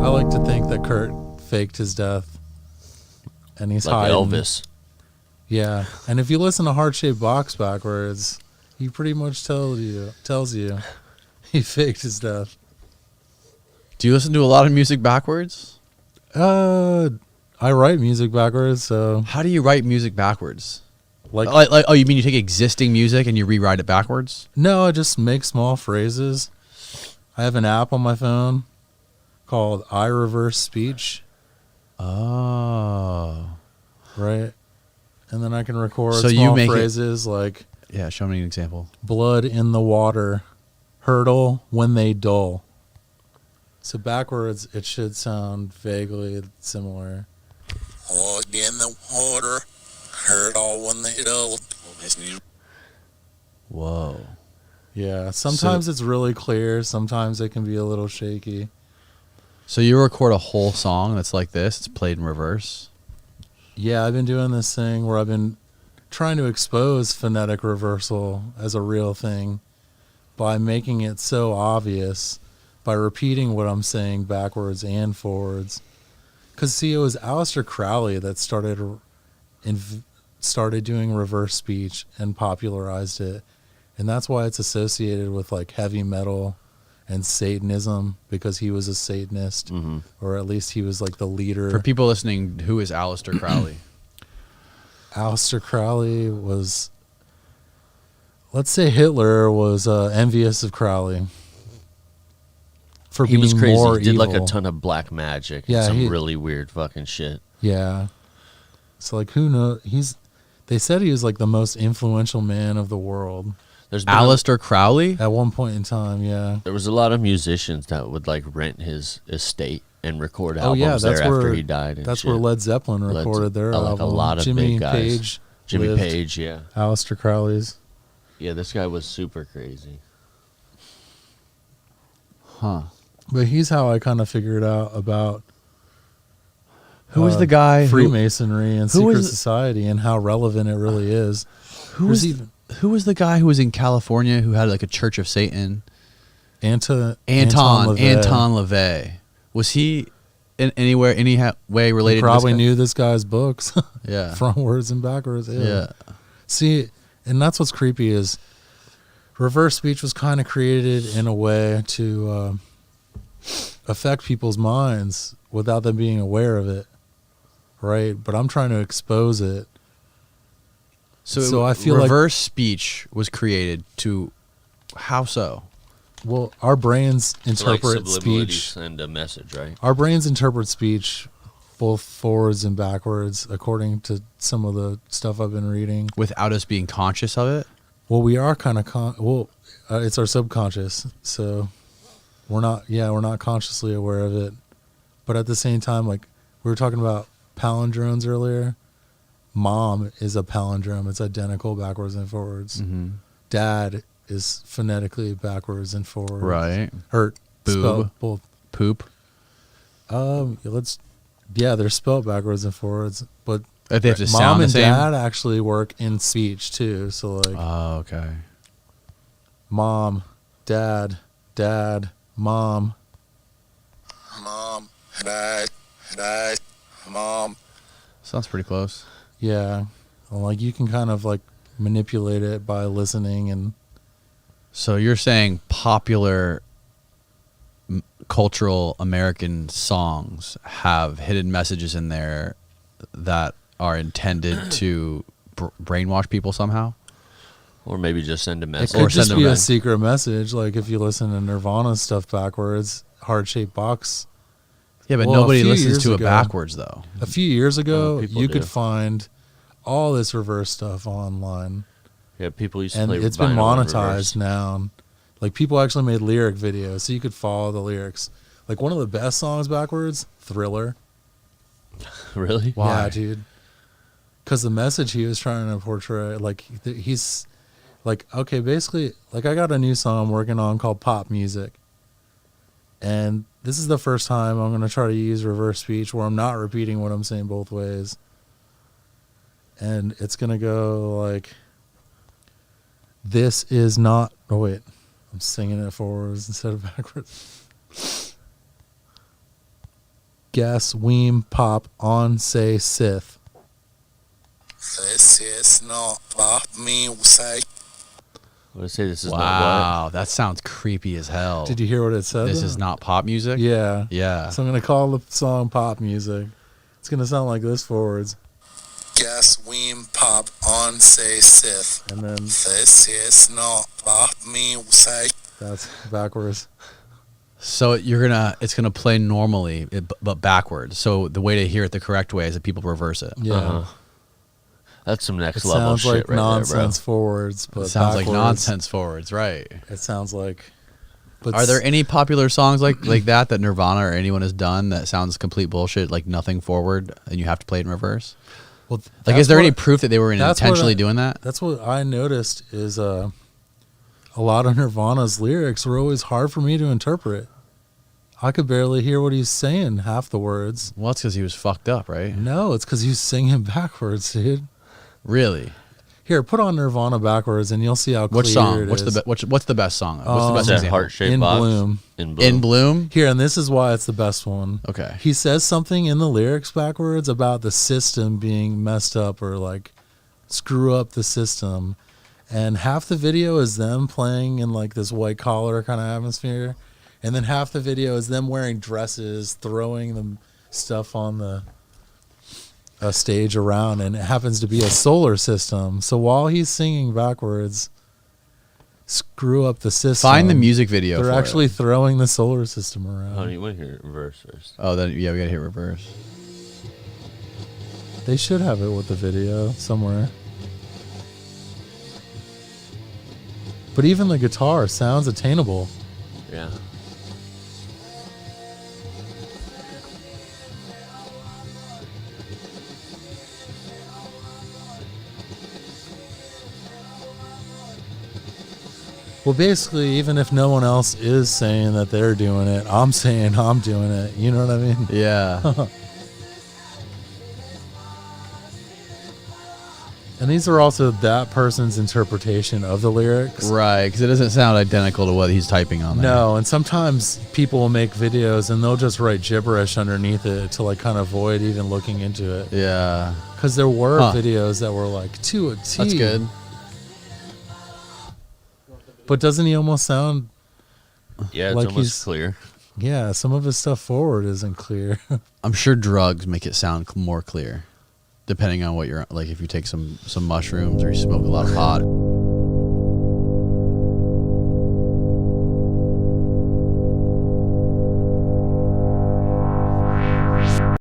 I like to think that Kurt faked his death, and he's like hiding. Elvis. Yeah, and if you listen to Heart Shaped Box backwards, he pretty much tells you he faked his death. Do you listen to a lot of music backwards? I write music backwards, so How do you write music backwards? like Oh, you mean you take existing music and you rewrite it backwards? no, I just make small phrases. I have an app on my phone called iReverse Speech, Oh. right? And then I can record So small you make phrases like Yeah, show me an example. blood in the water, hurdle when they dull. So backwards, it should sound vaguely similar. Blood in the water, hurdle when they dull. Whoa. Yeah, sometimes it's really clear. Sometimes it can be a little shaky. So you record a whole song that's like this, it's played in reverse? Yeah, I've been doing this thing where I've been trying to expose phonetic reversal as a real thing by making it so obvious, by repeating what I'm saying backwards and forwards. Because, see, it was Aleister Crowley that started doing reverse speech and popularized it. And that's why it's associated with, like, heavy metal and Satanism, because he was a Satanist, or at least he was, like, the leader. For people listening, who is Aleister Crowley? Aleister Crowley was, let's say Hitler was envious of Crowley for He being was crazy. more He did evil. like a ton of black magic and Yeah, some really weird fucking shit. Yeah. So, like, who knows? They said he was, like, the most influential man of the world There's been Aleister Crowley? at one point in time, yeah. there was a lot of musicians that would like rent his estate and record Oh, albums yeah, that's there after where he died. And That's shit. where Led Zeppelin Led recorded their like album. a lot of Jimmy big guys. Page Jimmy lived Page, yeah. Aleister Crowley's. Yeah, this guy was super crazy. Huh. But he's how I kind of figured out about Who was the guy Freemasonry and who secret was- society and how relevant it really is. who was the guy who was in California who had like a Church of Satan? Anton LaVey. Was he in any way related? You probably to this knew this guy's books. guy? Yeah. Frontwards and backwards. Yeah. See, and that's what's creepy is reverse speech was kind of created in a way to affect people's minds without them being aware of it, right? But I'm trying to expose it. So I feel like reverse speech was created to how so? well, our brains To, like interpret subliminally speech. send a message, right? Our brains interpret speech both forwards and backwards, according to some of the stuff I've been reading. Without us being conscious of it? Well, we are kind of it's our subconscious, so we're not consciously aware of it. But at the same time, like we were talking about palindromes earlier, mom is a palindrome. It's identical backwards and forwards. Mm-hmm. Dad is phonetically backwards and forwards. Right. Or Boob. spelled both. Poop. They're spelled backwards and forwards, but If they have to mom sound the and same. dad actually work in speech too. So like Oh, okay. mom, dad, mom. Mom, dad, mom. Sounds pretty close. Yeah. Well, like you can kind of like manipulate it by listening and So you're saying popular cultural American songs have hidden messages in there that are intended to brainwash people somehow? Or maybe just send a it message. could Or just send be them a in. secret message. Like if you listen to Nirvana stuff backwards, Heart Shaped Box. Yeah, but Well, a nobody few listens years to it ago- backwards, though. A few years ago, people you do. could find all this reverse stuff online. Yeah, people used to And play it's been vinyl in monetized reverse. now. Like people actually made lyric videos, so you could follow the lyrics. Like one of the best songs backwards, Thriller. Really? Why? Yeah, dude. Because the message he was trying to portray, like he's like, okay, basically, like I got a new song I'm working on called Pop Music, and this is the first time I'm gonna try to use reverse speech where I'm not repeating what I'm saying both ways, and it's gonna go like, this is not. Oh wait, I'm singing it forwards instead of backwards. Guess, Weem, Pop, On, Say, Sith. This is not pop music. What did I say? This is not Wow, that sounds creepy as hell. Did you hear what it said? This though? is not pop music? Yeah. Yeah. So I'm going to call the song pop music. It's going to sound like this forwards. Guess Weem Pop on say Sith. And then This is not pop music. that's backwards. So it's gonna play normally, but backwards. So the way to hear it the correct way is that people reverse it. Yeah. Uh-huh. That's some It next level sounds shit like right nonsense there, forwards, but It sounds like backwards, nonsense forwards, right? It sounds like. But Are there any popular songs like that Nirvana or anyone has done that sounds complete bullshit, like nothing forward, and you have to play it in reverse? Well, Like, that's is there what- any proof that they were that's what intentionally I- doing that? That's what I noticed is a lot of Nirvana's lyrics were always hard for me to interpret. I could barely hear what he's saying, half the words. Well, it's because he was fucked up, right? No, it's because he's singing backwards, dude. Really? Here, put on Nirvana backwards, and you'll see how clear Which song? it What's is. what's the best song? What's the Um, best Is that example? heart-shaped In box? Bloom. In Bloom. In Bloom? Here, and this is why it's the best one. Okay. He says something in the lyrics backwards about the system being messed up or like screw up the system. And half the video is them playing in like this white collar kind of atmosphere. And then half the video is them wearing dresses, throwing the stuff on the stage around. And it happens to be a solar system. So while he's singing backwards, screw up the system. Find the music video. They're for actually It. throwing the solar system around. Oh, you want to hear it reverse first? Oh, then yeah, we gotta hit reverse. They should have it with the video somewhere. But even the guitar sounds attainable. Yeah. Well, basically, even if no one else is saying that they're doing it, I'm saying I'm doing it. You know what I mean? Yeah. And these are also that person's interpretation of the lyrics. Right, because it doesn't sound identical to what he's typing on there. No, and sometimes people will make videos and they'll just write gibberish underneath it to like kind of avoid even looking into it. Yeah. Because there were Huh. videos that were like to a T. That's good. But doesn't he almost sound? Yeah, it's Like almost he's- clear. Yeah, some of his stuff forward isn't clear. I'm sure drugs make it sound more clear, depending on what you're like. If you take some mushrooms or you smoke a lot of pot.